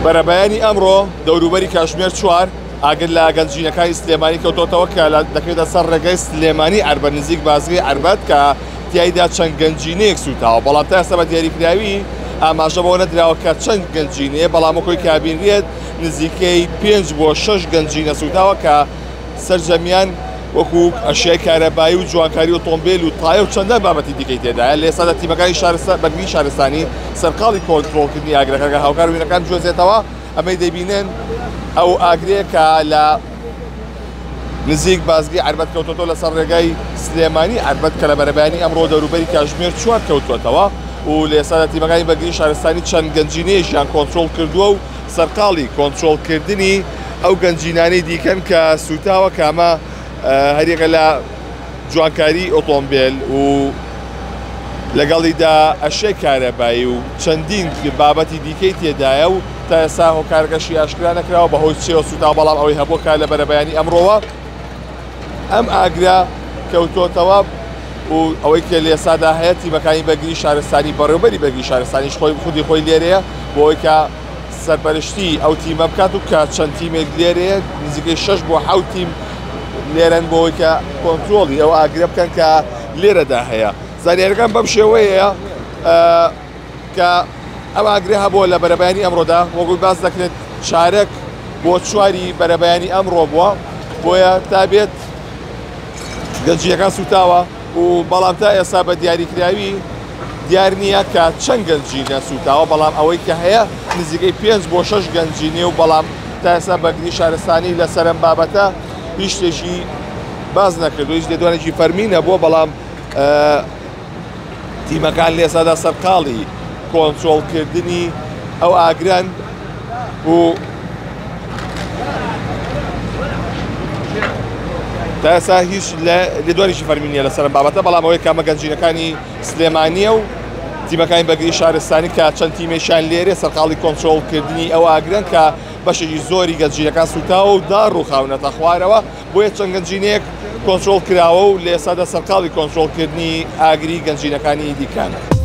بەرەبەیانی ئەمڕۆ دەوروبەری کاتژمێر 4 ئاگر لە گەنجینەکانی سلێمانی کەوتۆتەوە کە دەکرێتە سەر ڕێگەی سلێمانی عەربەت نزیک بازرگەی عەربەت کە تیایدا چەند گەنجینەیەک سوتاوە، بەڵام تا ئێستا بە دیاریکراوی ئاماژە بەوە نەدراوە کە چەند گەنجینەیە، بەڵام وەکۆی کابینرێت نزیکەی 5 بۆ 6 گەنجینە سوتاوە کە سەرجەمیان وەکو ئەشیای کارەبایی و جوانکاری ئۆتۆمبیل و تایە و چەندان بابەتی دیکەی تێدایە. لە ئێستادا تیمەکانی بەرگری شارستانی سەرقاڵی کۆنتڕۆڵکردنی ئاگرەکە هاوکار وینەکان جۆزێتەوە ئەمەی دەبینن ئەو ئاگرەیە کە لە نزیک بازگی عەربەت کەوتۆتەوە لەسەر ڕێگای سلێمانی عەربەت کە لە بەرەبەیانی ئەمڕۆ دەوروبەری کاتژمێر 4 کەوتووەتەوە و لە ئێستادا تیمەکانی بەرگری شارستانی چەند گەنجینەیەشیان کۆنتڕۆڵ کردووە و سەرقاڵی کۆنتڕۆڵکردنی ئەو گەنجینانەی دیکەن کە سوتاوە کامە هەریەکە لە جوانکاری ئۆتۆمبیل و لەگەڵیدا ئەشەی کارەبایی و چەندین بابەتی دیکەی تێدایە و تا ئێستا هۆکارگەشی ئاشکرا نەکراوە بەهۆی چێوە سوتا، بەڵام ئەوەی هەبوو کار لە بەرەبەیانی ئەمڕۆوە ئەم ئاگرا کەوتۆتەوە و ئەوەی کە لە ئێستادا هەیە تیمەکانی بەرگری شارستانی بەڕێوەبەری بەرگری شارستانیش خودی خۆی لێرەیە بۆ ئەوەی کە سەرپەرشتی ئەو تیمە بکات و کە چەند تیمێک لێرەیە نزیکەی 6 بۆ 7 تیم لێرەن بۆ ئەوەی کە کۆنتڕۆڵی ئەو ئاگرە بکەن کە لێرەدا هەیە. زانیاریەکان بەم شێوەیە کە ئەم ئاگرێ هەبووە لە بەرەبەیانی ئەمڕۆدا وەگوی باس دەکرێت چارەک بۆ 4 بەرەبەیانی ئەمڕۆ بووە، بۆیە تا بێت گەنجینەکان سوتاوە و بەڵام تا ئێستا بە دیاریکراوی دیار نییە کە چەند گەنجینە سوتاوە، بەڵام ئەوەی کە هەیە نزیکەی 5 بۆ 6 گەنجینێ و بەڵام تا ئێستا بەرگری شارستانی لە سەرم بابەتە هیچ شتێکی باز نەکردو، هیچ لێدوانێکی فەرمی نەبووە، بەڵام تیمەکان لە ئێستادا سەرقاڵی کۆنتڕۆڵکردنی ئەو ئاگران و تا ئێستا هیچ لێدوانێکی فەرمی نییە لە سەرم بابەتە، بەڵام ئەوەی کامە گەنجینەکانی سلێمانیە و تیمەکانی بەرگری شارستانی کە چەند تیمێکیان لێرێ سەرقاڵی کۆنتڕۆڵکردنی ئەو ئاگرن کە بەشێکی زۆری گەنجینەکان سوتاوە و داڕووخاونەتە خوارەوە، بۆیە چەند گەنجینەیەک کۆنتڕۆڵ کراوە و لە ئێستادا سەرقاڵی کۆنتڕۆڵکردنی ئاگری گەنجینەکانی دیکەن.